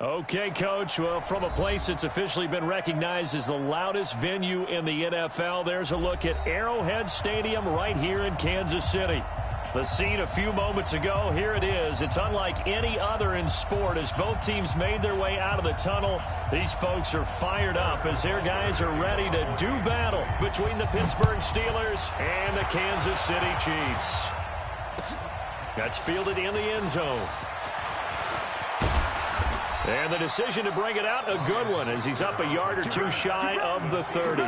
Okay, Coach. Well, from a place that's officially been recognized as the loudest venue in the NFL, there's a look at Arrowhead Stadium right here in Kansas City. The scene a few moments ago, here it is. It's unlike any other in sport as both teams made their way out of the tunnel. These folks are fired up as their guys are ready to do battle between the Pittsburgh Steelers and the Kansas City Chiefs. That's fielded in the end zone. And the decision to bring it out, a good one, as he's up a yard or two shy of the 30.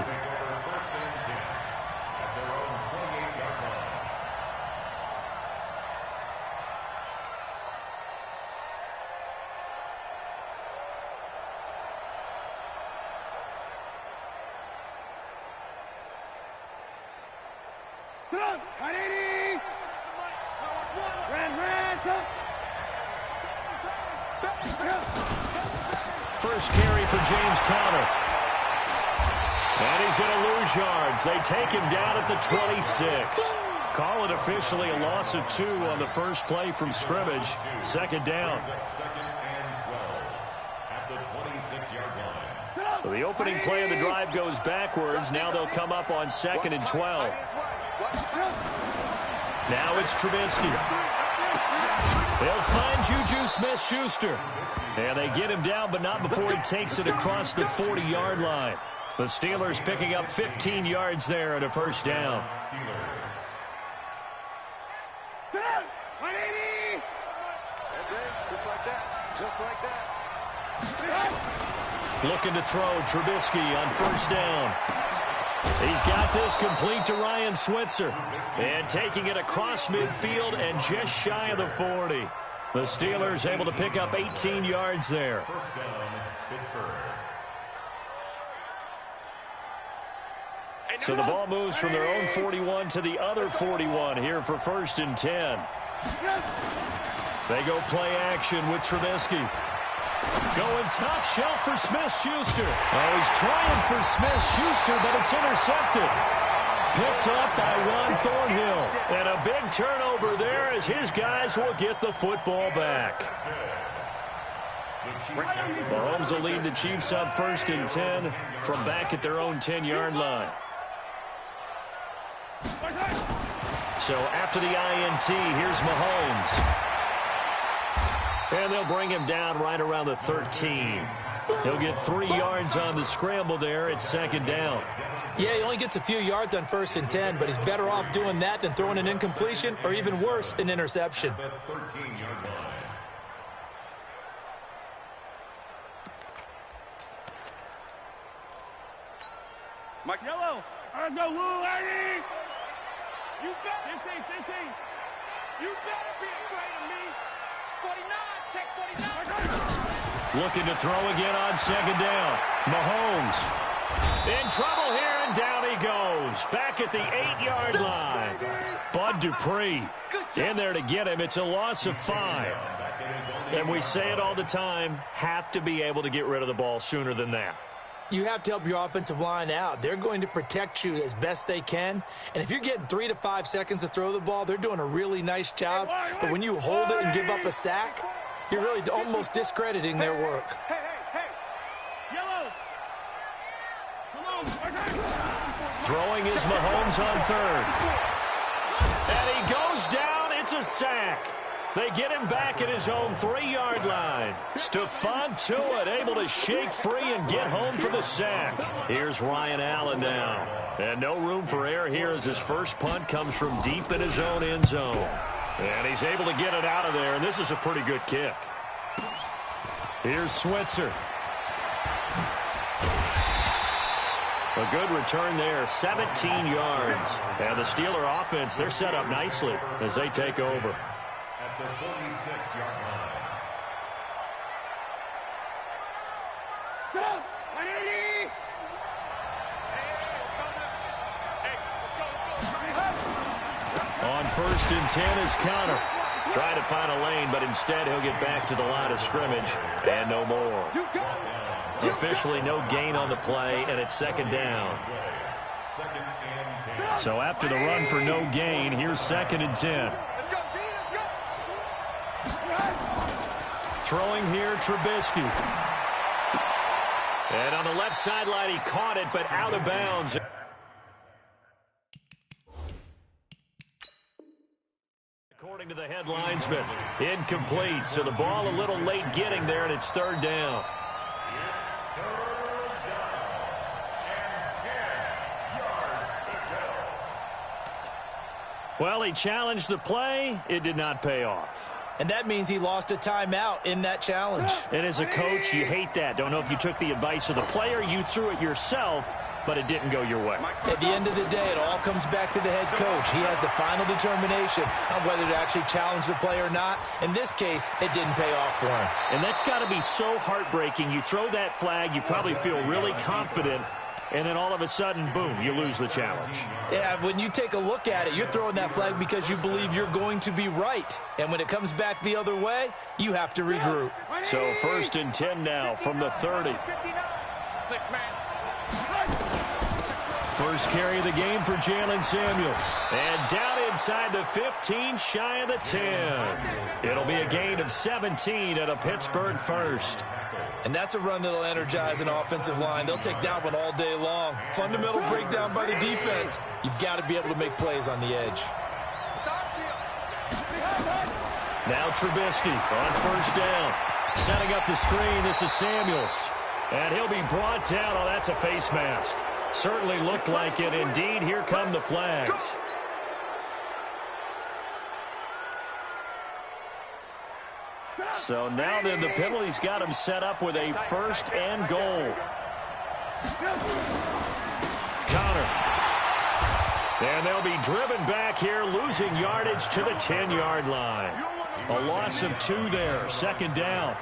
First carry for James Conner. And he's going to lose yards. They take him down at the 26. Call it officially a loss of 2 on the first play from scrimmage. Second down. So the opening play of the drive goes backwards. Now they'll come up on 2nd and 12. Now it's Trubisky. They'll find Juju Smith-Schuster. And they get him down, but not before he takes it across the 40-yard line. The Steelers picking up 15 yards there at a first down. Just like that. Just like that. Looking to throw Trubisky on first down. He's got this complete to Ryan Switzer. And taking it across midfield and just shy of the 40. The Steelers able to pick up 18 yards there. First down, Pittsburgh. So the ball moves from their own 41 to the other 41 here for 1st and 10. They go play action with Trubisky. Going top shelf for Smith-Schuster. Oh, he's trying for Smith-Schuster, but it's intercepted. Picked up by Ron Thornhill. And a big turnover there as his guys will get the football back. Mahomes will lead the Chiefs up 1st and 10 from back at their own 10-yard line. So after the INT, here's Mahomes. And they'll bring him down right around the 13. He'll get 3 yards on the scramble there at 2nd down. Yeah, he only gets a few yards on 1st and 10, but he's better off doing that than throwing an incompletion or even worse, an interception. Mike Yellow. I go, Lou, Eddie. You bet. 15. You better be afraid of me. 49. Check 49. Looking to throw again on 2nd down. Mahomes in trouble here, and down he goes. Back at the 8-yard line. Bud Dupree in there to get him. It's a loss of 5. And we say it all the time, have to be able to get rid of the ball sooner than that. You have to help your offensive line out. They're going to protect you as best they can. And if you're getting 3 to 5 seconds to throw the ball, they're doing a really nice job. But when you hold it and give up a sack, you're really almost discrediting their work. Hey. Yellow. Come on. Throwing is Mahomes on 3rd. And he goes down. It's a sack. They get him back at his own 3-yard line. Stephon Tuitt able to shake free and get home for the sack. Here's Ryan Allen now. And no room for error here as his first punt comes from deep in his own end zone. And he's able to get it out of there, and this is a pretty good kick. Here's Switzer. A good return there, 17 yards. And the Steeler offense, they're set up nicely as they take over. At the 46-yard line. Go. 180. On 1st and 10 is Conner. Trying to find a lane, but instead he'll get back to the line of scrimmage and no more. Officially no gain on the play, and it's 2nd down. So after the run for no gain, here's 2nd and 10. Throwing here, Trubisky. And on the left sideline, he caught it, but out of bounds. According to the headlinesman, incomplete. So the ball a little late getting there, and it's third down. Well, he challenged the play. It did not pay off. And that means he lost a timeout in that challenge. And as a coach, you hate that. Don't know if you took the advice of the player, you threw it yourself, but it didn't go your way. At the end of the day, it all comes back to the head coach. He has the final determination on whether to actually challenge the play or not. In this case, it didn't pay off for him. And that's got to be so heartbreaking. You throw that flag, you probably feel really confident, and then all of a sudden, boom, you lose the challenge. Yeah, when you take a look at it, you're throwing that flag because you believe you're going to be right. And when it comes back the other way, you have to regroup. So 1st and 10 now from the 30. 6-man. First carry of the game for Jalen Samuels. And down inside the 15, shy of the 10. It'll be a gain of 17 at a Pittsburgh first. And that's a run that'll energize an offensive line. They'll take that one all day long. Fundamental breakdown by the defense. You've got to be able to make plays on the edge. Now Trubisky on 1st down. Setting up the screen, this is Samuels. And he'll be brought down. Oh, that's a face mask. Certainly looked like it. Indeed, here come the flags. So now then, the penalty's got him set up with a 1st and goal. Connor. And they'll be driven back here, losing yardage to the 10-yard line. A loss of 2 there, 2nd down.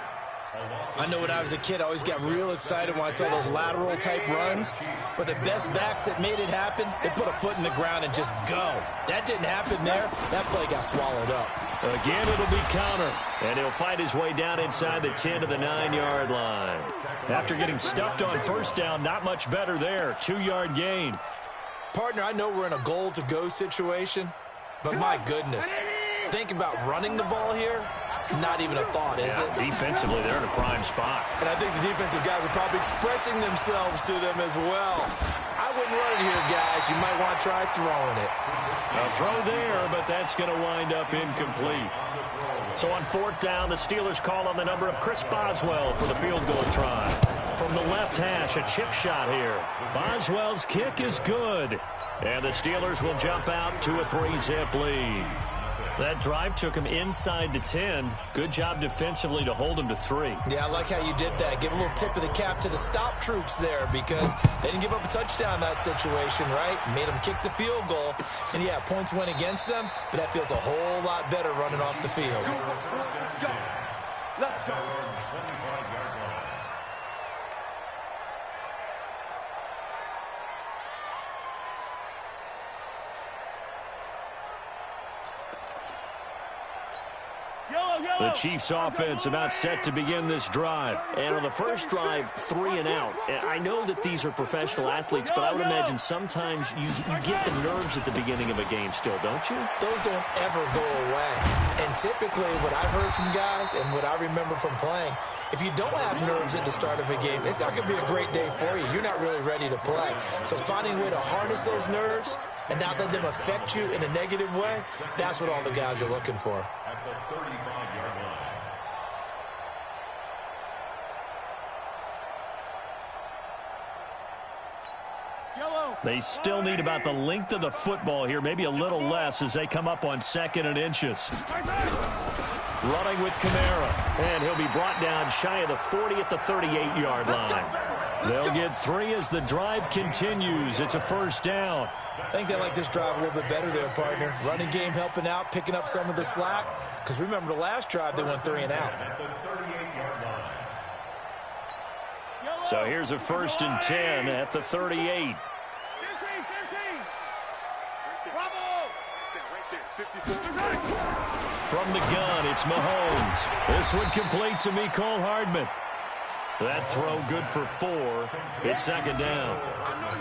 I know when I was a kid, I always got real excited when I saw those lateral-type runs. But the best backs that made it happen, they put a foot in the ground and just go. That didn't happen there. That play got swallowed up. Again, it'll be Connor. And he'll fight his way down inside the 10 to the 9-yard line. After getting stuffed on 1st down, not much better there. 2-yard gain. Partner, I know we're in a goal-to-go situation, but my goodness. Think about running the ball here. Not even a thought, is it? Defensively, they're in a prime spot. And I think the defensive guys are probably expressing themselves to them as well. I wouldn't run it here, guys. You might want to try throwing it. A throw there, but that's going to wind up incomplete. So on 4th down, the Steelers call on the number of Chris Boswell for the field goal try. From the left hash, a chip shot here. Boswell's kick is good. And the Steelers will jump out to a 3-zip lead. That drive took him inside the 10. Good job defensively to hold him to 3. Yeah, I like how you did that. Give a little tip of the cap to the stop troops there because they didn't give up a touchdown in that situation, right? Made them kick the field goal. And, yeah, points went against them, but that feels a whole lot better running off the field. Let's go. The Chiefs offense about set to begin this drive. And on the first drive, 3 and out. And I know that these are professional athletes, but I would imagine sometimes you get the nerves at the beginning of a game still, don't you? Those don't ever go away. And typically what I've heard from guys and what I remember from playing, if you don't have nerves at the start of a game, it's not going to be a great day for you. You're not really ready to play. So finding a way to harness those nerves and not let them affect you in a negative way, that's what all the guys are looking for. At the 35-yard line. They still need about the length of the football here, maybe a little less as they come up on 2nd and inches. Running with Kamara, and he'll be brought down shy of the 40 at the 38-yard line. They'll get 3 as the drive continues. It's a 1st down. I think they like this drive a little bit better there, partner. Running game helping out, picking up some of the slack. Because remember the last drive, they went 3 and out. At the 38-yard line. So here's a 1st and 10 at the 38. From the gun, it's Mahomes. This one complete to Mecole Hardman. That throw good for 4. It's 2nd down.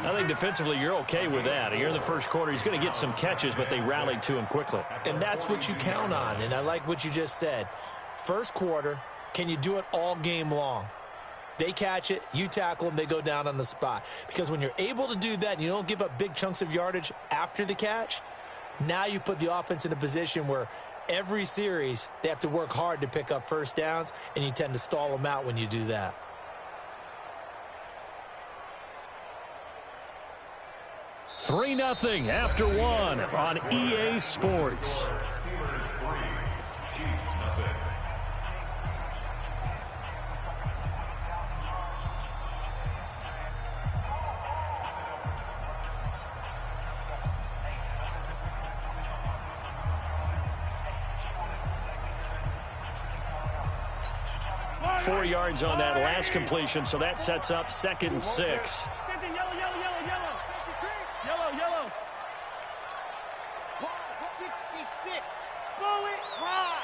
I think defensively you're okay with that. Here in the first quarter, he's going to get some catches, but they rallied to him quickly. And that's what you count on, and I like what you just said. First quarter, can you do it all game long? They catch it, you tackle them, they go down on the spot. Because when you're able to do that and you don't give up big chunks of yardage after the catch, now you put the offense in a position where every series they have to work hard to pick up first downs, and you tend to stall them out when you do that. Three 0 after one on EA Sports. 4 yards on that last completion, so that sets up 2nd and 6. Yellow. 66. Bullet high.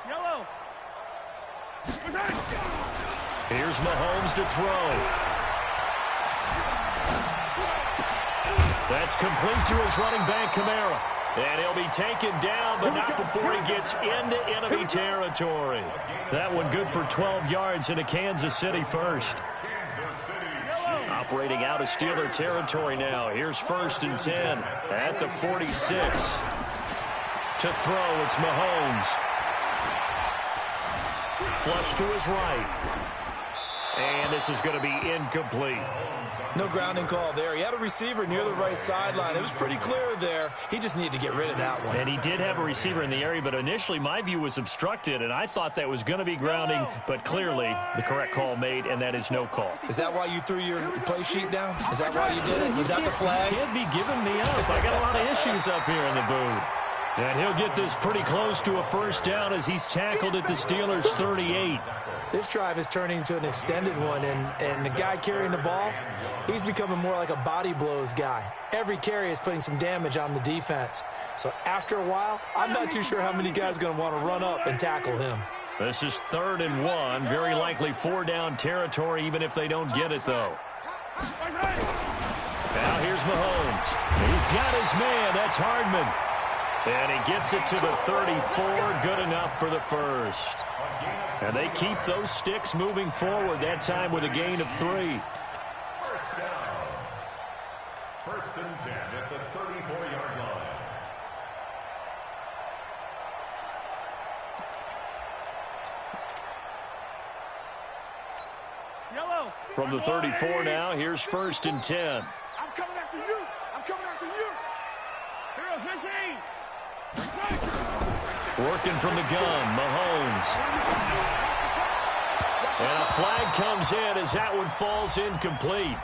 Yellow. Here's Mahomes to throw. That's complete to his running back, Kamara. And he'll be taken down, but not before he gets into enemy territory. That one good for 12 yards into Kansas City first. Operating out of Steeler territory now. Here's 1st and 10 at the 46. To throw, it's Mahomes. Flush to his right. And this is going to be incomplete. No grounding call there. He had a receiver near the right sideline. It was pretty clear there. He just needed to get rid of that one. And he did have a receiver in the area, but initially my view was obstructed, and I thought that was going to be grounding, but clearly the correct call made, and that is no call. Is that why you threw your play sheet down? Is that why you did it? Was that the flag? You can't be giving me up. I got a lot of issues up here in the booth. And he'll get this pretty close to a first down as he's tackled at the Steelers' 38. This drive is turning into an extended one, and the guy carrying the ball, he's becoming more like a body blows guy. Every carry is putting some damage on the defense. So after a while, I'm not too sure how many guys are going to want to run up and tackle him. This is 3rd and 1. Very likely 4-down territory, even if they don't get it, though. Now here's Mahomes. He's got his man. That's Hardman. And he gets it to the 34. Good enough for the first. And they keep those sticks moving forward, that time with a gain of 3. First down. 1st and 10 at the 34-yard line. Yellow. From the 34 now, here's 1st and 10. I'm coming after you. I'm coming after you. Hero 15. Working from the gun, Mahomes. And a flag comes in as that one falls incomplete.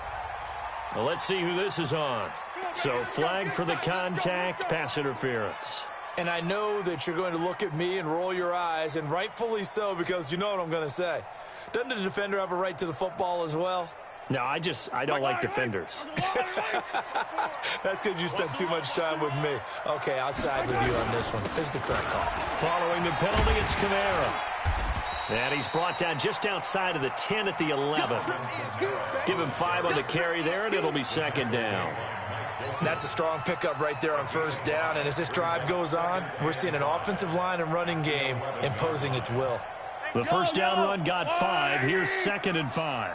Well, let's see who this is on. So flag for the contact, pass interference. And I know that you're going to look at me and roll your eyes, and rightfully so, because you know what I'm going to say. Doesn't the defender have a right to the football as well? No, I don't like defenders. That's because you spent too much time with me. Okay, I'll side with you on this one. Here's the correct call. Following the penalty, it's Kamara. And he's brought down just outside of the 10 at the 11. Give him 5 on the carry there, and it'll be 2nd down. That's a strong pickup right there on 1st down. And as this drive goes on, we're seeing an offensive line and running game imposing its will. The first down run got 5. Here's 2nd and 5.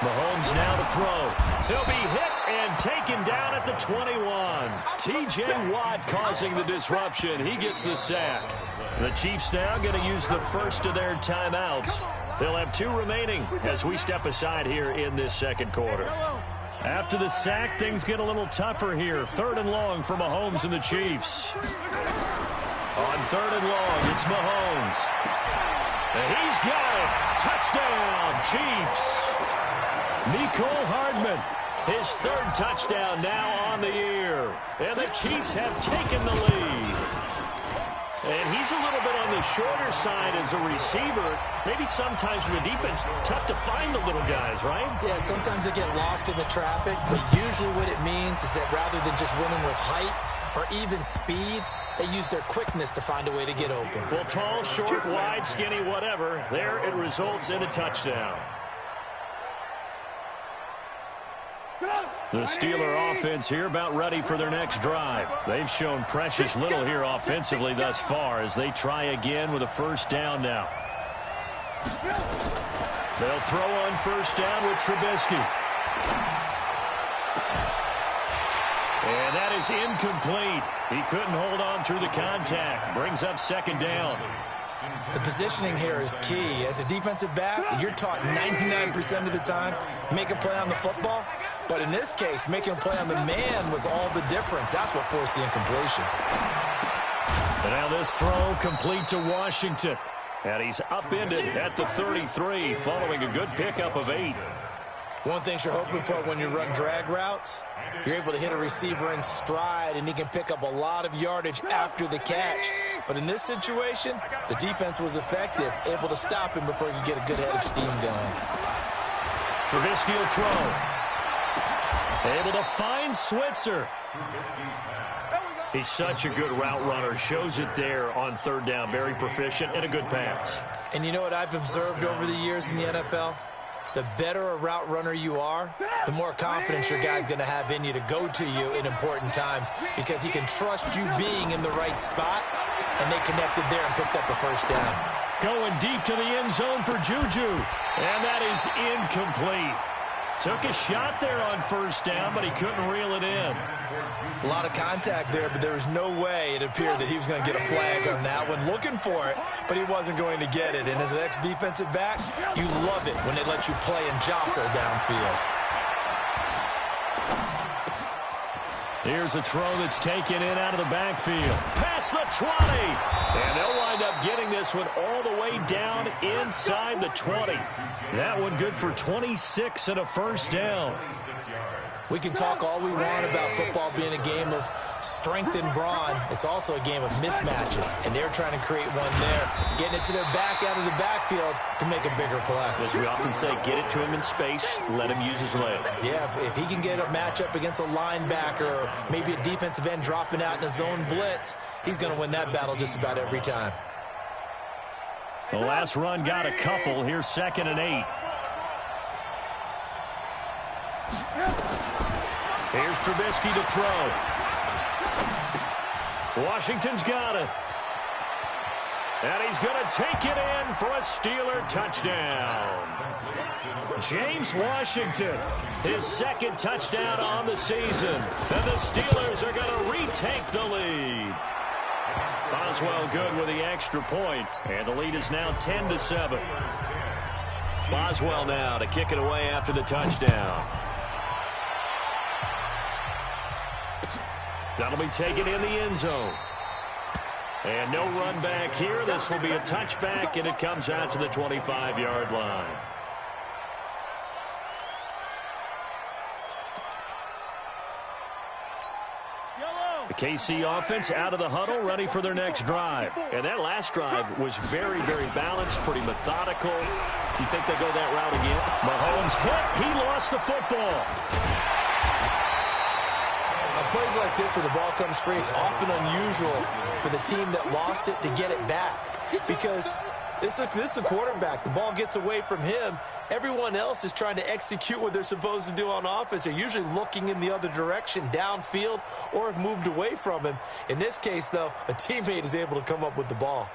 Mahomes now to throw. He'll be hit and taken down at the 21. T.J. Watt causing the disruption. He gets the sack. The Chiefs now going to use the first of their timeouts. They'll have 2 remaining as we step aside here in this 2nd quarter. After the sack, things get a little tougher here. 3rd and long for Mahomes and the Chiefs. On 3rd and long, it's Mahomes. And he's got it. Touchdown, Chiefs. Mecole Hardman, his 3rd touchdown now on the year. And the Chiefs have taken the lead. And he's a little bit on the shorter side as a receiver. Maybe sometimes for the defense, tough to find the little guys, right? Yeah, sometimes they get lost in the traffic, but usually what it means is that rather than just winning with height or even speed, they use their quickness to find a way to get open. Well, tall, short, wide, skinny, whatever, there it results in a touchdown. Go! The Steeler offense here about ready for their next drive. They've shown precious little here offensively thus far as they try again with a first down now. They'll throw on first down with Trubisky. And that is incomplete. He couldn't hold on through the contact. Brings up second down. The positioning here is key. As a defensive back, you're taught 99% of the time, make a play on the football. But in this case, making a play on the man was all the difference. That's what forced the incompletion. And now this throw complete to Washington. And he's upended at the 33 following a good pickup of 8. One thing you're hoping for when you run drag routes, you're able to hit a receiver in stride, and he can pick up a lot of yardage after the catch. But in this situation, the defense was effective, able to stop him before he could get a good head of steam going. Trubisky will throw. Able to find Switzer. He's such a good route runner. Shows it there on third down. Very proficient and a good pass. And you know what I've observed over the years in the NFL? The better a route runner you are, the more confidence your guy's going to have in you to go to you in important times because he can trust you being in the right spot, and they connected there and picked up the first down. Going deep to the end zone for Juju, and that is incomplete. Took a shot there on first down, but he couldn't reel it in. A lot of contact there, but there was no way it appeared that he was going to get a flag on that one. Looking for it, but he wasn't going to get it. And as an ex-defensive back, you love it when they let you play and jostle downfield. Here's a throw that's taken in out of the backfield. Past the 20. And they'll wind up getting this one all the way down inside the 20. That one good for 26 and a first down. We can talk all we want about football being a game of strength and brawn. It's also a game of mismatches, and they're trying to create one there, getting it to their back out of the backfield to make a bigger play. As we often say, get it to him in space, let him use his leg. Yeah, if he can get a matchup against a linebacker or maybe a defensive end dropping out in a zone blitz, he's going to win that battle just about every time. The last run got a couple. Here's 2nd and 8. Here's Trubisky to throw. Washington's got it. And he's going to take it in for a Steeler touchdown. James Washington, his 2nd touchdown on the season. And the Steelers are going to retake the lead. Boswell good with the extra point, and the lead is now 10-7. Boswell now to kick it away after the touchdown. That'll be taken in the end zone. And no run back here. This will be a touchback, and it comes out to the 25-yard line. The KC offense out of the huddle, ready for their next drive. And that last drive was very, very balanced, pretty methodical. You think they go that route again? Mahomes hit. He lost the football. Plays like this where the ball comes free, it's often unusual for the team that lost it to get it back because this is the quarterback. The ball gets away from him. Everyone else is trying to execute what they're supposed to do on offense. They're usually looking in the other direction, downfield, or have moved away from him. In this case, though, a teammate is able to come up with the ball.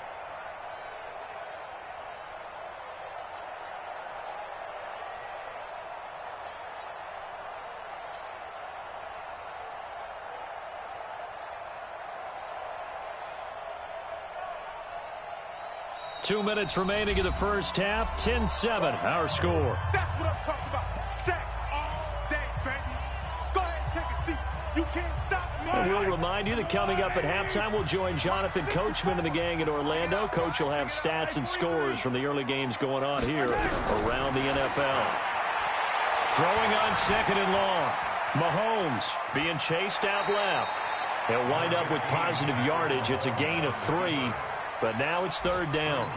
Two minutes remaining in the first half. 10-7, our score. That's what I'm talking about. Sacks all day, baby. Go ahead and take a seat. You can't stop me. And we'll remind you that coming up at halftime, we'll join Jonathan Coachman and the gang in Orlando. Coach will have stats and scores from the early games going on here around the NFL. Throwing on 2nd and long. Mahomes being chased out left. They'll wind up with positive yardage. It's a gain of 3. But now it's 3rd down.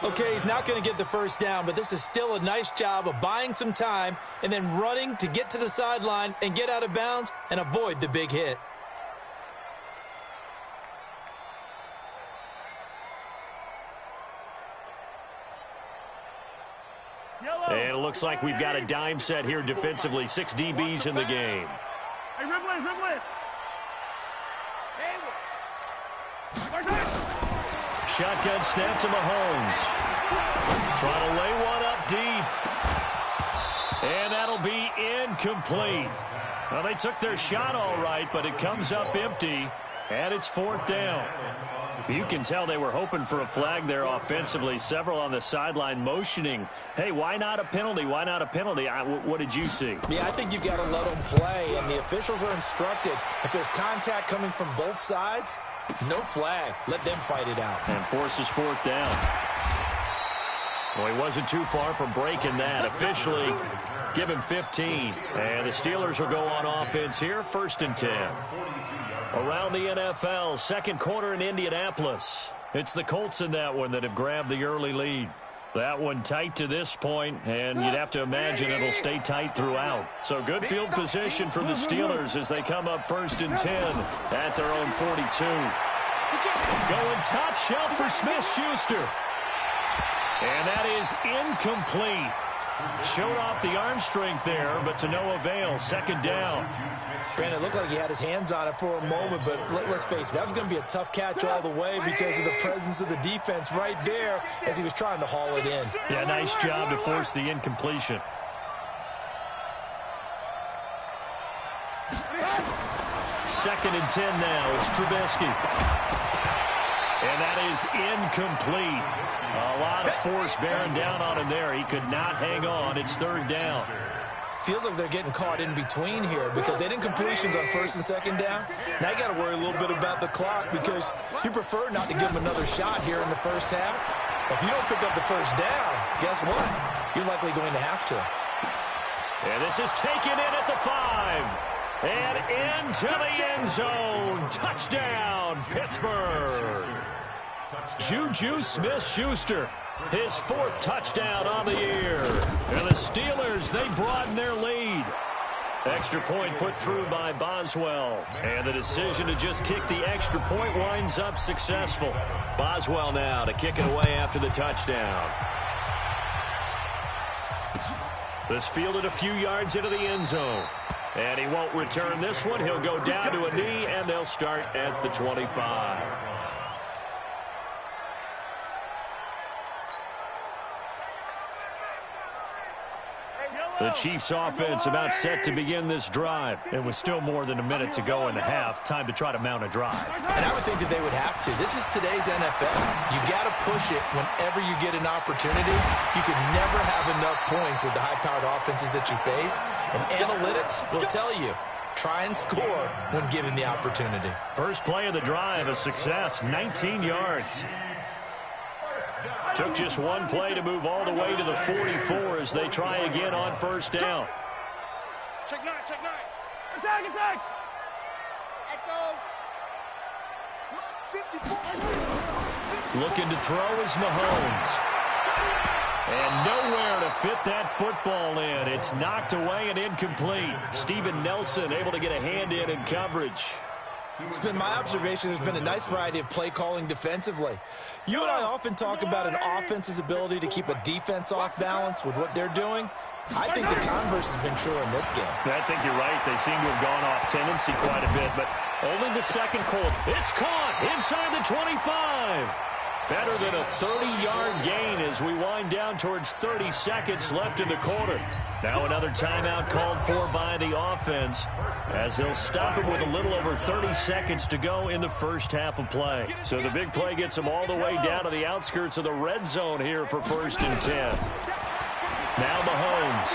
Okay, he's not going to get the first down, but this is still a nice job of buying some time and then running to get to the sideline and get out of bounds and avoid the big hit. And it looks like we've got a dime set here defensively. 6 DBs in the game. Hey, dribble it. Shotgun snap to Mahomes. Trying to lay one up deep. And that'll be incomplete. Well, they took their shot all right, but it comes up empty, and it's 4th down. You can tell they were hoping for a flag there offensively. Several on the sideline motioning, hey, why not a penalty? Why not a penalty? What did you see? Yeah, I think you've got to let them play, and the officials are instructed. If there's contact coming from both sides, no flag. Let them fight it out. And forces 4th down. Well, he wasn't too far from breaking that. Officially, give him 15. And the Steelers will go on offense here, 1st and 10. Around the NFL, second quarter in Indianapolis. It's the Colts in that one that have grabbed the early lead. That one tight to this point, and you'd have to imagine it'll stay tight throughout. So good field position for the Steelers as they come up 1st and 10 at their own 42. Going top shelf for Smith-Schuster. And that is incomplete. Showed off the arm strength there, but to no avail. 2nd down. Brandon, it looked like he had his hands on it for a moment, but let's face it, that was going to be a tough catch all the way because of the presence of the defense right there as he was trying to haul it in. Yeah, nice job to force the incompletion. 2nd and 10 now. It's Trubisky. And that is incomplete. A lot of force bearing down on him there. He could not hang on. It's 3rd down. Feels like they're getting caught in between here because they didn't completions on 1st and 2nd down. Now you got to worry a little bit about the clock because you prefer not to give them another shot here in the first half. If you don't pick up the 1st down, guess what? You're likely going to have to. And this is taken in at the 5. And into the end zone. Touchdown, Pittsburgh. Juju Smith-Schuster, his 4th touchdown on the year. And the Steelers, they broaden their lead. Extra point put through by Boswell. And the decision to just kick the extra point winds up successful. Boswell now to kick it away after the touchdown. This fielded a few yards into the end zone. And he won't return this one. He'll go down to a knee, and they'll start at the 25. The Chiefs offense about set to begin this drive. And with still more than a minute to go in the half, time to try to mount a drive. And I would think that they would have to. This is today's NFL. You got to push it whenever you get an opportunity. You can never have enough points with the high-powered offenses that you face. And analytics will tell you, try and score when given the opportunity. First play of the drive, a success, 19 yards. Took just one play to move all the way to the 44 as they try again on 1st down. Check 9. Attack. Looking to throw is Mahomes. And nowhere to fit that football in. It's knocked away and incomplete. Steven Nelson able to get a hand in coverage. It's been my observation there's been a nice variety of play calling defensively. You and I often talk about an offense's ability to keep a defense off balance with what they're doing. I think the converse has been true in this game. I think you're right. They seem to have gone off tendency quite a bit, but only the second quarter. It's caught inside the 25. Better than a 30-yard gain as we wind down towards 30 seconds left in the quarter. Now another timeout called for by the offense as they'll stop it with a little over 30 seconds to go in the first half of play. So the big play gets them all the way down to the outskirts of the red zone here for 1st and 10. Now Mahomes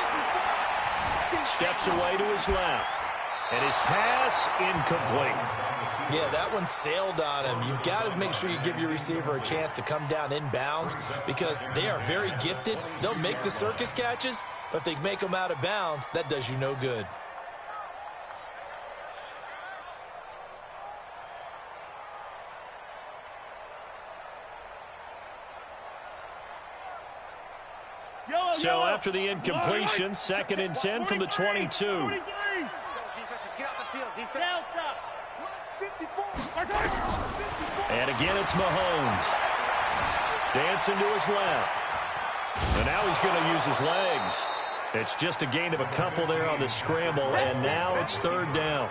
steps away to his left. And his pass incomplete. Yeah, that one sailed on him. You've got to make sure you give your receiver a chance to come down inbounds because they are very gifted. They'll make the circus catches, but if they make them out of bounds, that does you no good. So after the incompletion, 2nd and 10 from the 22. And again, it's Mahomes. Dancing to his left. And now he's going to use his legs. It's just a gain of a couple there on the scramble, and now it's third down.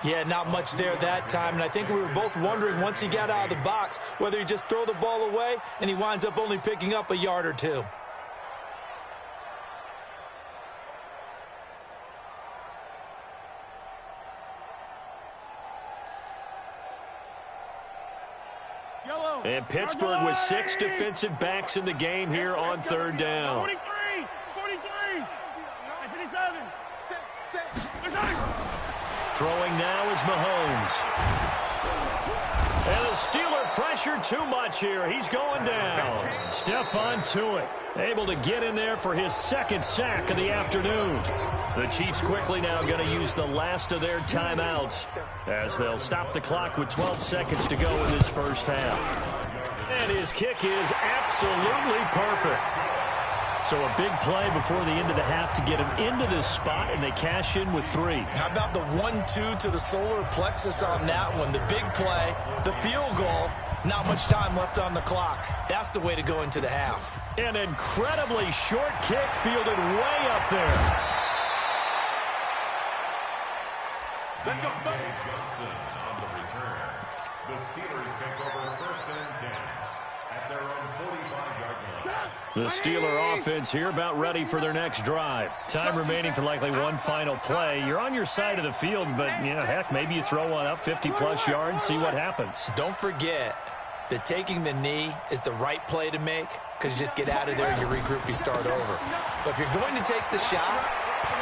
Yeah, not much there that time, and I think we were both wondering once he got out of the box whether he'd just throw the ball away, and he winds up only picking up a yard or two. And Pittsburgh with 6 defensive backs in the game here on third down. 43, 57. Throwing now is Mahomes. And the Steeler pressure too much here. He's going down. Stephon Tuitt able to get in there for his second sack of the afternoon. The Chiefs quickly now going to use the last of their timeouts as they'll stop the clock with 12 seconds to go in this first half. And his kick is absolutely perfect. So a big play before the end of the half to get him into this spot, and they cash in with 3. How about the 1-2 to the solar plexus on that one? The big play, the field goal, not much time left on the clock. That's the way to go into the half. An incredibly short kick fielded way up there. Let's go, Johnson on the return. The Steelers take over first and 10 at their own 45-yard line. The Steeler offense here about ready for their next drive. Time remaining for likely one final play. You're on your side of the field, but, heck, maybe you throw one up 50-plus yards, see what happens. Don't forget that taking the knee is the right play to make because you just get out of there, you regroup, you start over. But if you're going to take the shot,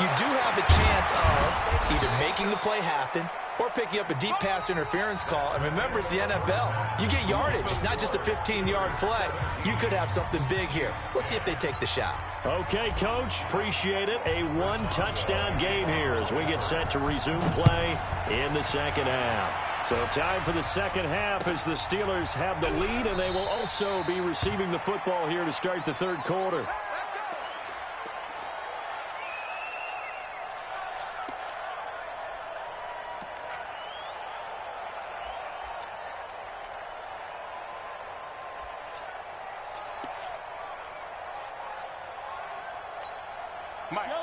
you do have a chance of either making the play happen or picking up a deep pass interference call. And remember, it's the NFL. You get yardage. It's not just a 15-yard play. You could have something big here. Let's see if they take the shot. Okay, Coach. Appreciate it. A one-touchdown game here as we get set to resume play in the second half. So time for the second half as the Steelers have the lead, and they will also be receiving the football here to start the third quarter.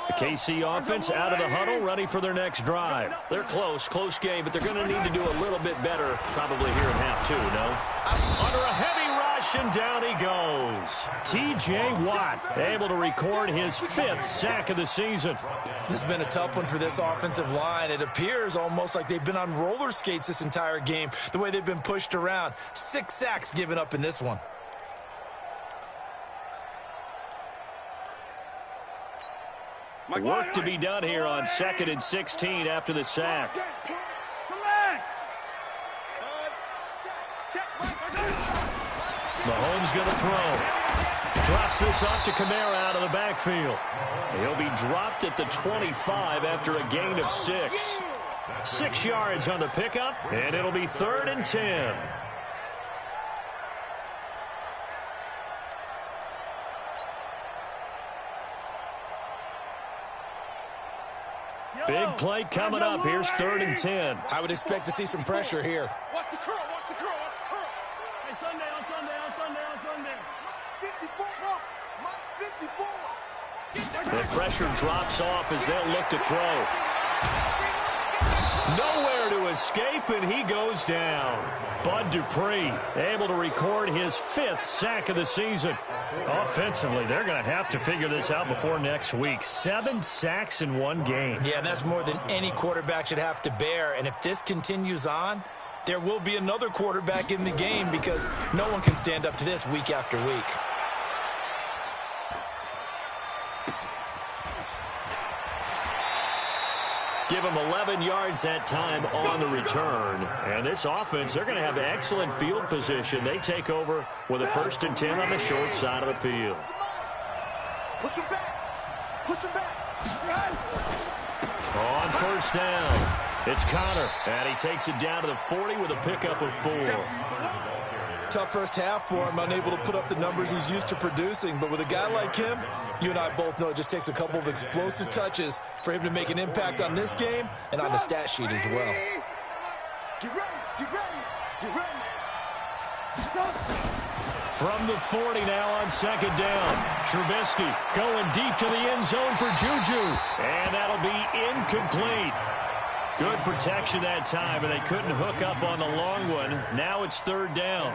The KC offense out of the huddle, ready for their next drive. They're close game, but they're going to need to do a little bit better probably here in half two, no? Under a heavy rush, and down he goes. T.J. Watt able to record his 5th sack of the season. This has been a tough one for this offensive line. It appears almost like they've been on roller skates this entire game, the way they've been pushed around. 6 sacks given up in this one. Work to be done here on 2nd and 16 after the sack. Mahomes going to throw. Drops this off to Kamara out of the backfield. He'll be dropped at the 25 after a gain of 6. 6 yards on the pickup, and it'll be 3rd and 10. Big play coming up. Here's 3rd and 10. I would expect to see some pressure here. Watch the curl, watch the curl, watch the curl. Hey, Sunday. 54. The pressure drops off as they'll look to throw. Nowhere to escape, and he goes down. Bud Dupree able to record his 5th sack of the season. Offensively, they're going to have to figure this out before next week. 7 sacks in one game. Yeah, that's more than any quarterback should have to bear. And if this continues on, there will be another quarterback in the game because no one can stand up to this week after week. Give him 11 yards that time on the return. And this offense, they're going to have excellent field position. They take over with a 1st and 10 on the short side of the field. Push him back. Push him back. On 1st down, it's Connor. And he takes it down to the 40 with a pickup of 4. Tough first half for him, unable to put up the numbers he's used to producing. But with a guy like him, you and I both know it just takes a couple of explosive touches for him to make an impact on this game and on the stat sheet as well. Get ready, get ready, get ready. From the 40 now on second down. Trubisky going deep to the end zone for Juju. And that'll be incomplete. Good protection that time, and they couldn't hook up on the long one. Now it's third down.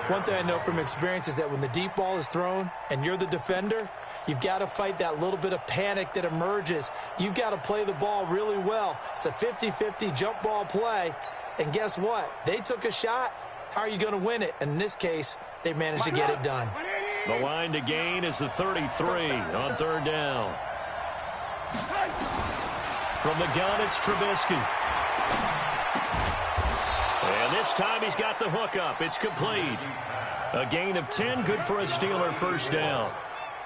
One thing I know from experience is that when the deep ball is thrown and you're the defender, you've got to fight that little bit of panic that emerges. You've got to play the ball really well. It's a 50-50 jump ball play. And guess what? They took a shot. How are you going to win it? And in this case, they managed to get it done. The line to gain is the 33 on third down. From the gun, it's Trubisky. And this time he's got the hookup. It's complete. A gain of 10, good for a Steeler first down.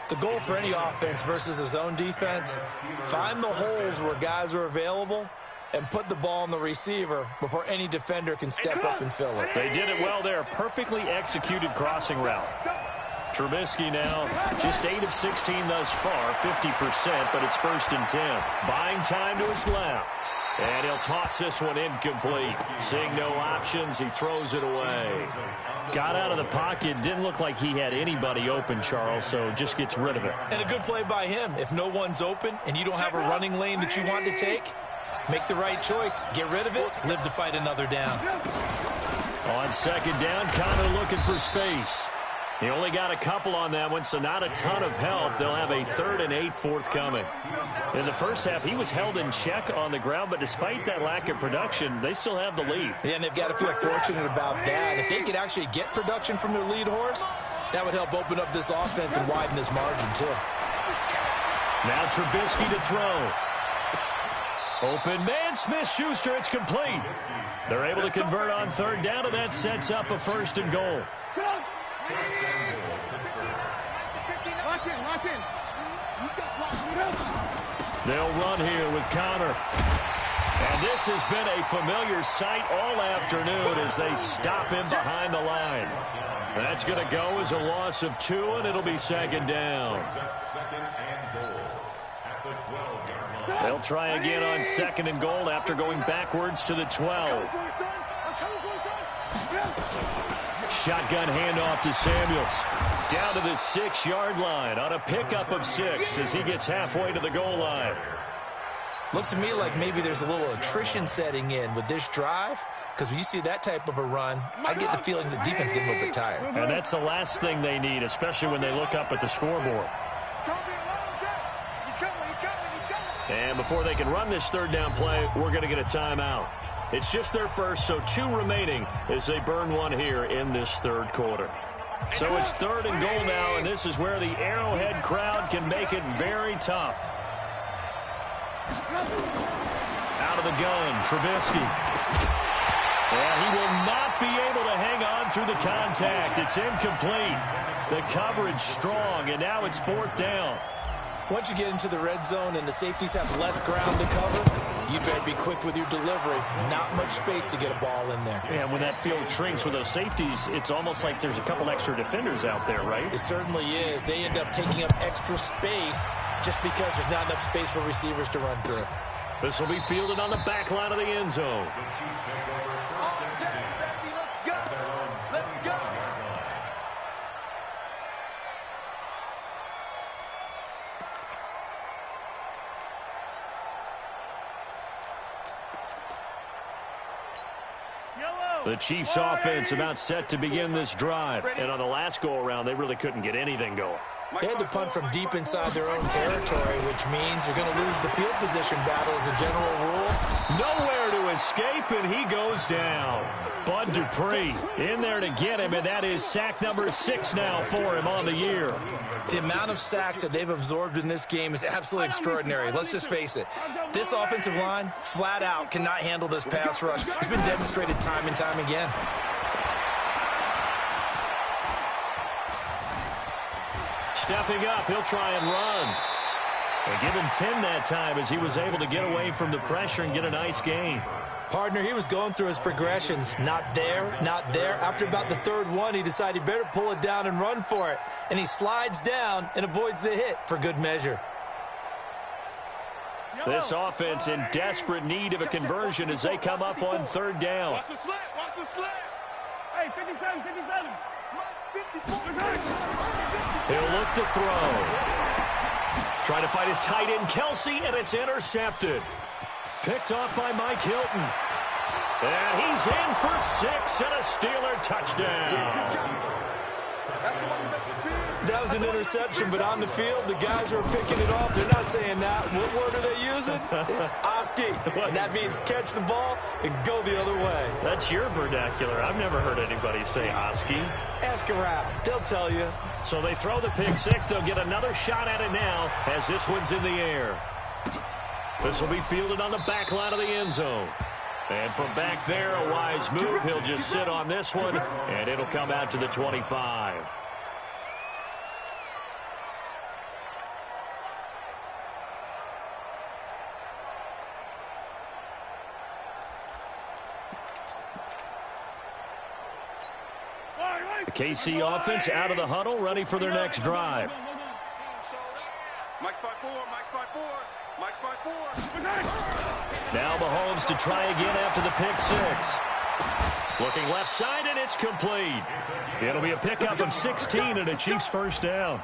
The goal for any offense versus a zone defense, find the holes where guys are available and put the ball on the receiver before any defender can step up and fill it. They did it well there. Perfectly executed crossing route. Trubisky now just 8 of 16 thus far, 50%, but it's first and 10. Buying time to his left. And he'll toss this one incomplete. Seeing no options, he throws it away. Got out of the pocket. Didn't look like he had anybody open, Charles, so just gets rid of it. And a good play by him. If no one's open and you don't have a running lane that you want to take, make the right choice. Get rid of it. Live to fight another down. On second down, Connor looking for space. He only got a couple on that one, so not a ton of help. They'll have a 3rd and 8 forthcoming. In the first half, he was held in check on the ground, but despite that lack of production, they still have the lead. Yeah, and they've got to feel fortunate about that. If they could actually get production from their lead horse, that would help open up this offense and widen this margin, too. Now Trubisky to throw. Open man, Smith-Schuster, it's complete. They're able to convert on third down, and that sets up a 1st and goal. They'll run here with Connor. And this has been a familiar sight all afternoon as they stop him behind the line. That's going to go as a loss of 2, and it'll be second down. They'll try again on 2nd and goal after going backwards to the 12. Shotgun handoff to Samuels. Down to the 6-yard line on a pickup of 6 as he gets halfway to the goal line. Looks to me like maybe there's a little attrition setting in with this drive, because when you see that type of a run, I get the feeling the defense getting a little bit tired. And that's the last thing they need, especially when they look up at the scoreboard. And before they can run this third down play, we're going to get a timeout. It's just their first, so 2 remaining as they burn one here in this third quarter. So it's 3rd and goal now, and this is where the Arrowhead crowd can make it very tough. Out of the gun, Trubisky. And he will not be able to hang on through the contact. It's incomplete. The coverage strong, and now it's 4th down. Once you get into the red zone and the safeties have less ground to cover, you better be quick with your delivery. Not much space to get a ball in there. Yeah, when that field shrinks with those safeties, it's almost like there's a couple extra defenders out there, right? It certainly is. They end up taking up extra space just because there's not enough space for receivers to run through. This will be fielded on the back line of the end zone. The Chiefs offense about set to begin this drive. And on the last go-around, they really couldn't get anything going. They had to punt from deep inside their own territory, which means you're going to lose the field position battle as a general rule. Nowhere to escape, and he goes down. Bud Dupree in there to get him, and that is sack number 6 now for him on the year. The amount of sacks that they've absorbed in this game is absolutely extraordinary. Let's just face it. This offensive line, flat out, cannot handle this pass rush. It's been demonstrated time and time again. Stepping up, he'll try and run. They give him 10 that time as he was able to get away from the pressure and get a nice gain. Partner, he was going through his progressions. Not there, not there. After about the 3rd one, he decided he better pull it down and run for it. And he slides down and avoids the hit for good measure. This offense in desperate need of a conversion as they come up on 3rd down. Watch the slant. Watch the slant. Hey, 57, 57. He'll look to throw. Trying to find his tight end, Kelsey, and it's intercepted. Picked off by Mike Hilton. And he's in for 6 and a Steeler touchdown. That was an interception, but on the field, the guys who are picking it off, they're not saying that. What word are they using? It's Oski. And that means catch the ball and go the other way. That's your vernacular. I've never heard anybody say Oski. Ask around. They'll tell you. So they throw the pick 6. They'll get another shot at it now as this one's in the air. This will be fielded on the back line of the end zone. And from back there, a wise move. He'll just sit on this one, and it'll come out to the 25. The KC offense out of the huddle, ready for their next drive. Mike's by 4, Mike's by 4, Mike's by 4. Now Mahomes to try again after the pick 6. Looking left side, and it's complete. It'll be a pickup of 16 and a Chiefs first down.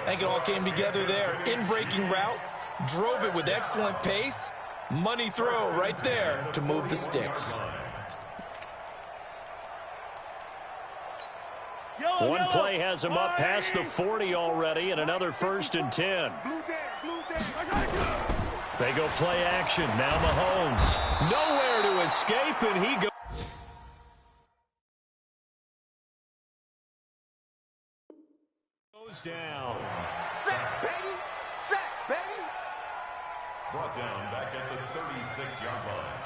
I think it all came together there. In-breaking route, drove it with excellent pace. Money throw right there to move the sticks. One play has him up past the 40 already, and another 1st and 10. They go play action. Now Mahomes. Nowhere to escape, and he goes down. Sack, baby! Sack, baby! Brought down back at the 36-yard line.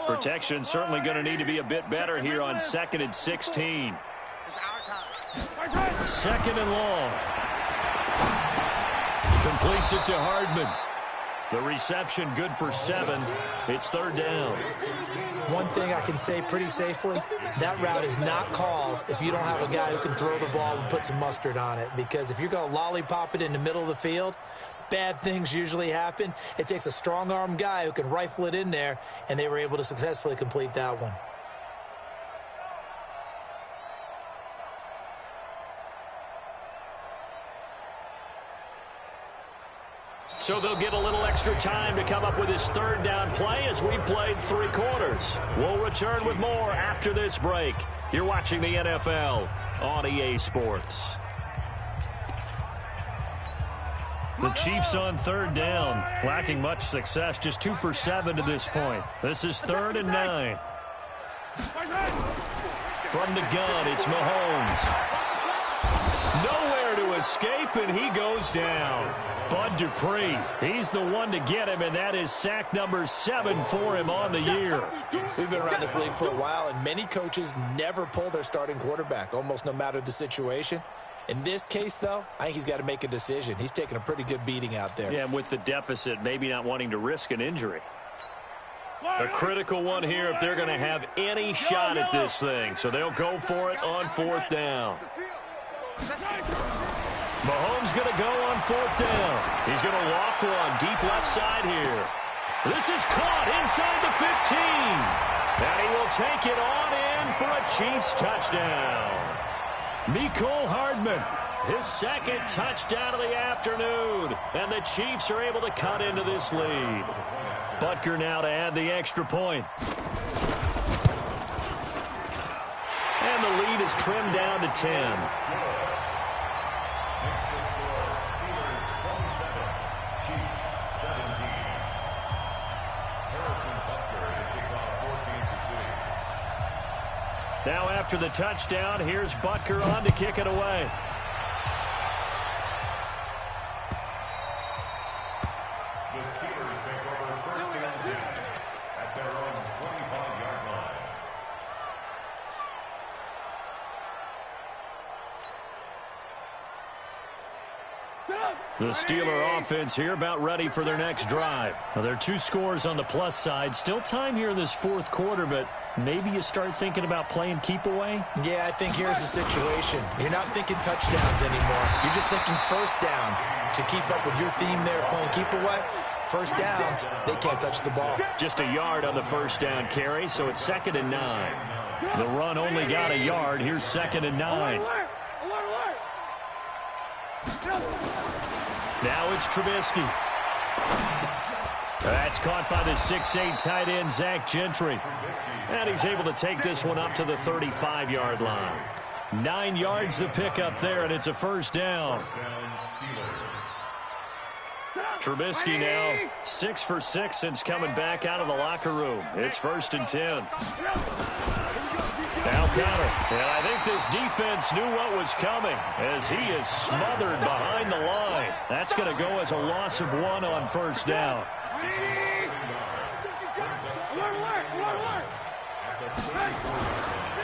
Protection certainly going to need to be a bit better here on 2nd and 16. It's our time. 2nd and long. Completes it to Hardman. The reception good for 7. It's 3rd down. One thing I can say pretty safely, that route is not called if you don't have a guy who can throw the ball and put some mustard on it. Because if you're going to lollipop it in the middle of the field, bad things usually happen. It takes a strong-arm guy who can rifle it in there, and they were able to successfully complete that one. So they'll get a little extra time to come up with his 3rd down play as we've played 3 quarters. We'll return with more after this break. You're watching the NFL on EA Sports. The Chiefs on 3rd down, lacking much success, just 2 for 7 to this point. This is 3rd and 9. From the gun, it's Mahomes. Nowhere to escape, and he goes down. Bud Dupree, he's the one to get him, and that is sack number 7 for him on the year. We've been around this league for a while, and many coaches never pull their starting quarterback, almost no matter the situation. In this case, though, I think he's got to make a decision. He's taking a pretty good beating out there. Yeah, and with the deficit, maybe not wanting to risk an injury. A critical one here if they're going to have any shot at this thing. So they'll go for it on 4th down. Mahomes going to go on 4th down. He's going to loft one deep left side here. This is caught inside the 15. And he will take it on in for a Chiefs touchdown. Mecole Hardman, his 2nd touchdown of the afternoon. And the Chiefs are able to cut into this lead. Butker now to add the extra point. And the lead is trimmed down to 10. Now after the touchdown, here's Butker on to kick it away. The Steelers take over 1st and 10 at their own 25-yard line. The Steeler offense here about ready for their next drive. Now, there are 2 scores on the plus side. Still time here in this 4th quarter, but maybe you start thinking about playing keep away? Yeah, I think here's the situation. You're not thinking touchdowns anymore. You're just thinking first downs. To keep up with your theme there, playing keep away, first downs, they can't touch the ball. Just a yard on the first down carry, so it's 2nd and 9. The run only got a yard. Here's 2nd and 9. Now it's Trubisky. That's caught by the 6'8" tight end, Zach Gentry. And he's able to take this one up to the 35-yard line. 9 yards the pickup there, and it's a first down. Trubisky now 6 for 6 since coming back out of the locker room. It's 1st and 10. Now counter. And I think this defense knew what was coming as he is smothered behind the line. That's going to go as a loss of 1 on first down.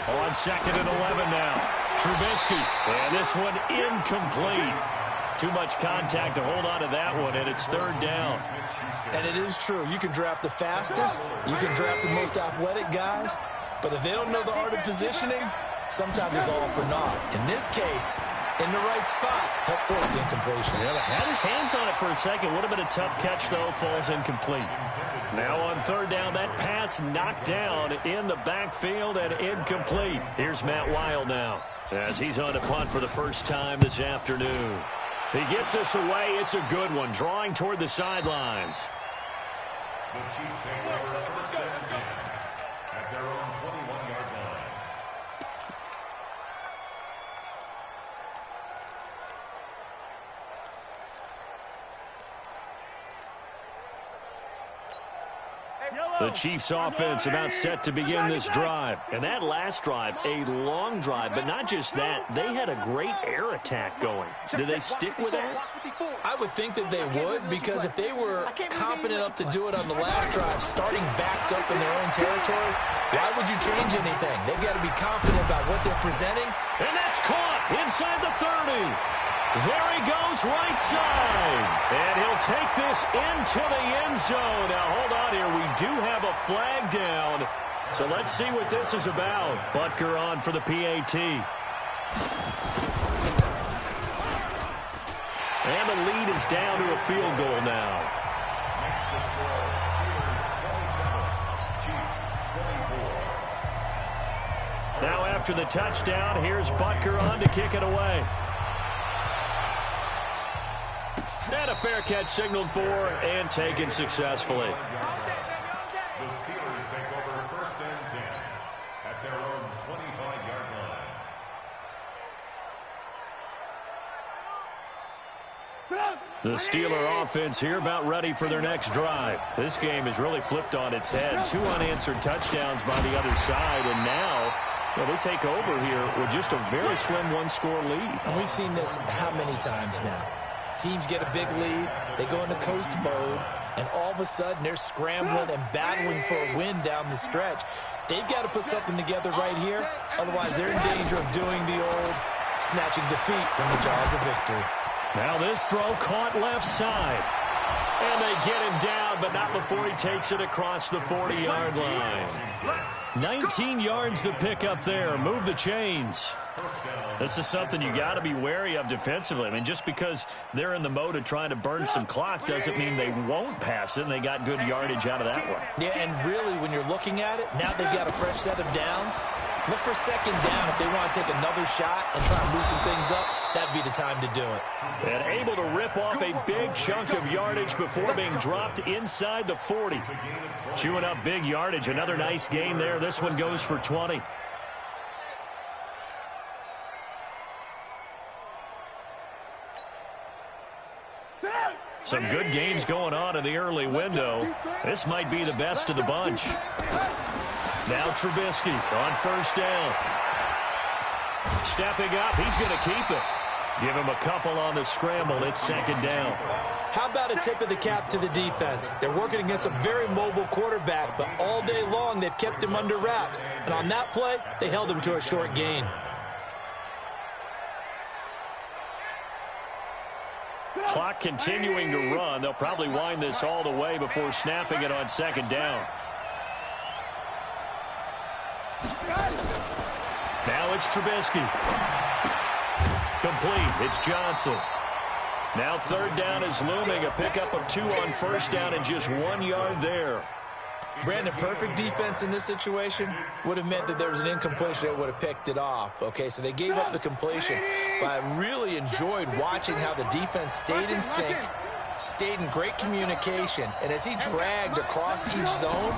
On 2nd and 11 now. Trubisky. And this one incomplete. Too much contact to hold on to that one, and it's 3rd down. And it is true. You can draft the fastest. You can draft the most athletic guys. But if they don't know the art of positioning, sometimes it's all for naught. In this case, in the right spot, help force the incompletion. Yeah, had his hands on it for a second. Would have been a tough catch, though. Falls incomplete. Now on 3rd down, that pass knocked down in the backfield and incomplete. Here's Matt Weil now as he's on to punt for the first time this afternoon. He gets this away. It's a good one, drawing toward the sidelines. The Chiefs take over 1st and 10 at their own 21-yard line. The Chiefs offense about set to begin this drive. And that last drive, a long drive, but not just that. They had a great air attack going. Do they stick with that? I would think that they would, because if they were confident enough to do it on the last drive, starting backed up in their own territory, why would you change anything? They've got to be confident about what they're presenting. And that's caught inside the 30. There he goes, right side. And he'll take this into the end zone. Now, hold on here. We do have a flag down. So let's see what this is about. Butker on for the PAT. And the lead is down to a field goal now. Next to score, Steelers 27, Chiefs 24. Now after the touchdown, here's Butker on to kick it away. And a fair catch signaled for and taken successfully. The Steelers take over 1st and 10 at their own 25-yard line. The Steeler offense here about ready for their next drive. This game has really flipped on its head. 2 unanswered touchdowns by the other side, and now they take over here with just a very slim 1-score lead. And we've seen this how many times now? Teams get a big lead, they go into coast mode, and all of a sudden they're scrambling and battling for a win down the stretch. They've got to put something together right here, otherwise they're in danger of doing the old snatching defeat from the jaws of victory. Now this throw caught left side. And they get him down, but not before he takes it across the 40-yard line. 19 yards to pick up there. Move the chains. This is something you got to be wary of defensively. I mean, just because they're in the mode of trying to burn some clock doesn't mean they won't pass it, and they got good yardage out of that one. Yeah, and really, when you're looking at it, now they've got a fresh set of downs. Look for 2nd down if they want to take another shot and try and loosen things up. That'd be the time to do it. And able to rip off a big chunk of yardage before being dropped inside the 40. Chewing up big yardage. Another nice gain there. This one goes for 20. Some good games going on in the early window. This might be the best of the bunch. Now Trubisky on 1st down. Stepping up, he's going to keep it. Give him a couple on the scramble. It's 2nd down. How about a tip of the cap to the defense? They're working against a very mobile quarterback, but all day long they've kept him under wraps. And on that play, they held him to a short gain. clock continuing to run. They'll probably wind this all the way before snapping it on second down. Now it's Trubisky. Complete. It's Johnson. Now third down is looming. A pickup of 2 on first down and just 1 yard there. Brandon, perfect defense in this situation would have meant that there was an incompletion that would have picked it off. Okay, so they gave up the completion. But I really enjoyed watching how the defense stayed in sync, stayed in great communication. And as he dragged across each zone,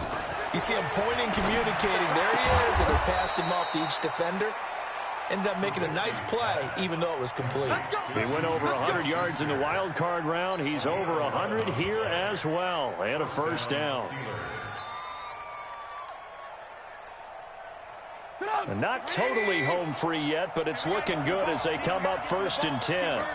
you see him pointing, communicating. There he is, and he passed him off to each defender. Ended up making a nice play, even though it was complete. He went over 100 yards in the wild card round. He's over 100 here as well. And a first down. And not totally home free yet, but it's looking good as they come up 1st and 10.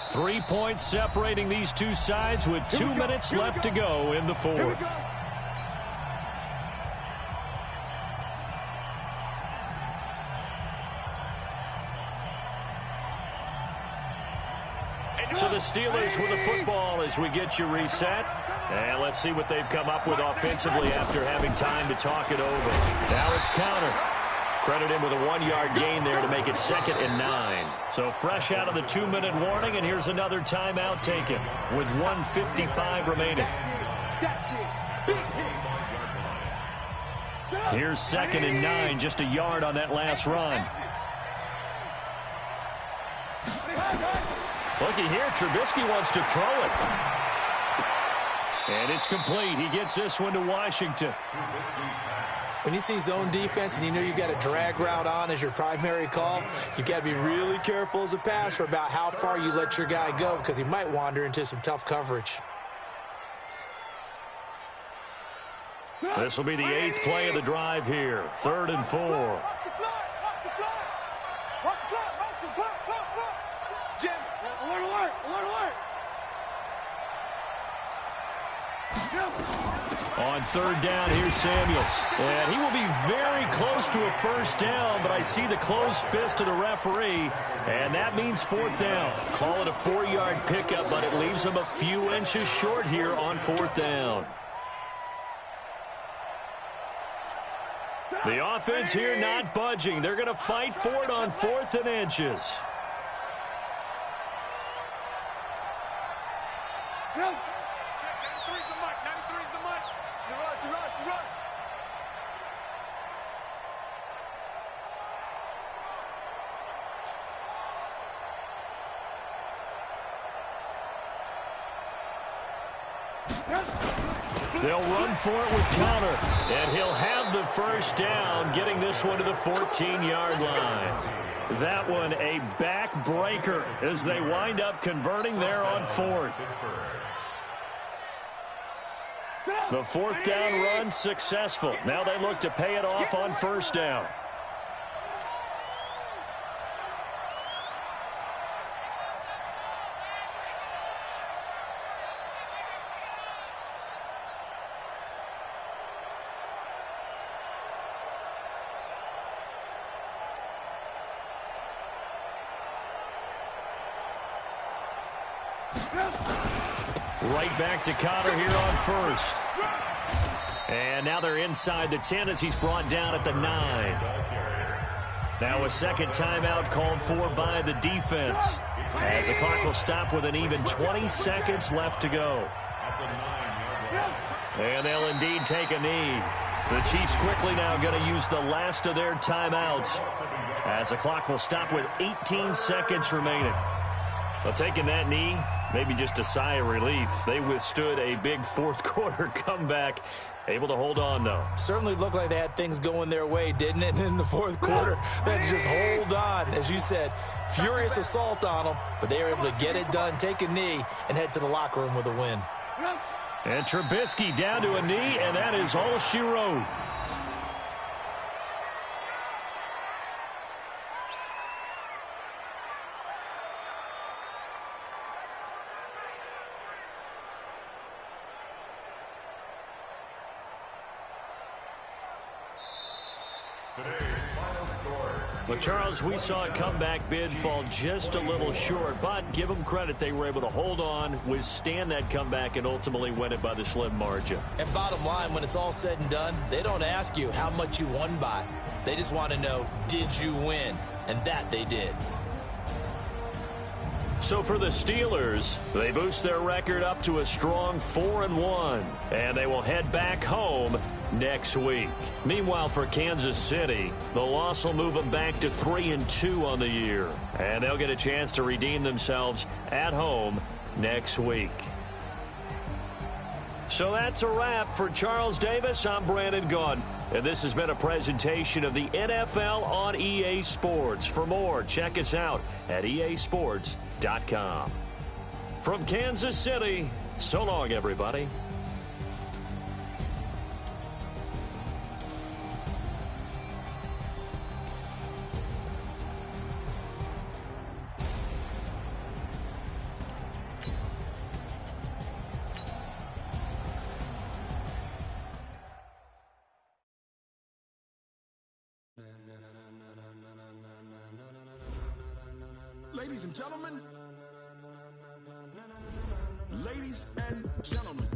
Three points separating these two sides with 2 minutes left to go in the fourth. So the Steelers with the football as we get you reset. And let's see what they've come up with offensively after having time to talk it over. Now it's counter. Credit him with a 1-yard gain there to make it 2nd and 9. So fresh out of the 2-minute warning, and here's another timeout taken with 1:55 remaining. Here's 2nd and 9, just a yard on that last run. Looky here, Trubisky wants to throw it. And it's complete. He gets this one to Washington. When you see zone defense and you know you've got a drag route on as your primary call, you've got to be really careful as a passer about how far you let your guy go because he might wander into some tough coverage. This will be the 8th play of the drive here. 3rd and 4. On 3rd down, here's Samuels. And he will be very close to a first down, but I see the closed fist of the referee, and that means 4th down. Call it a 4-yard pickup, but it leaves him a few inches short here on 4th down. The offense here not budging. They're going to fight for it on 4th and inches. They'll run for it with counter, and he'll have the first down, getting this one to the 14-yard line. That one a backbreaker as they wind up converting there on 4th. The 4th down run successful. Now they look to pay it off on 1st down. Right back to Connor here on 1st. And now they're inside the 10 as he's brought down at the 9. Now a second timeout called for by the defense, as the clock will stop with an even 20 seconds left to go. And they'll indeed take a knee. The Chiefs quickly now going to use the last of their timeouts, as the clock will stop with 18 seconds remaining. Well, taking that knee, maybe just a sigh of relief. They withstood a big 4th quarter comeback. Able to hold on, though. Certainly looked like they had things going their way, didn't it? In the 4th quarter, they had to just hold on. As you said, furious assault on them, but they were able to get it done, take a knee, and head to the locker room with a win. And Trubisky down to a knee, and that is all she wrote. Today's final scores. Well, Charles, we saw a comeback bid fall just a little short, but give them credit. They were able to hold on, withstand that comeback, and ultimately win it by the slim margin. And bottom line, when it's all said and done, they don't ask you how much you won by. They just want to know, did you win? And that they did. So for the Steelers, they boost their record up to a strong 4-1, and they will head back home next week. Meanwhile, for Kansas City, the loss will move them back to 3-2 on the year, and they'll get a chance to redeem themselves at home next week. So that's a wrap. For Charles Davis, I'm Brandon Gaudin, and this has been a presentation of the NFL on EA Sports. For more, check us out at easports.com. From Kansas City, so long, everybody. Ladies and gentlemen, ladies and gentlemen.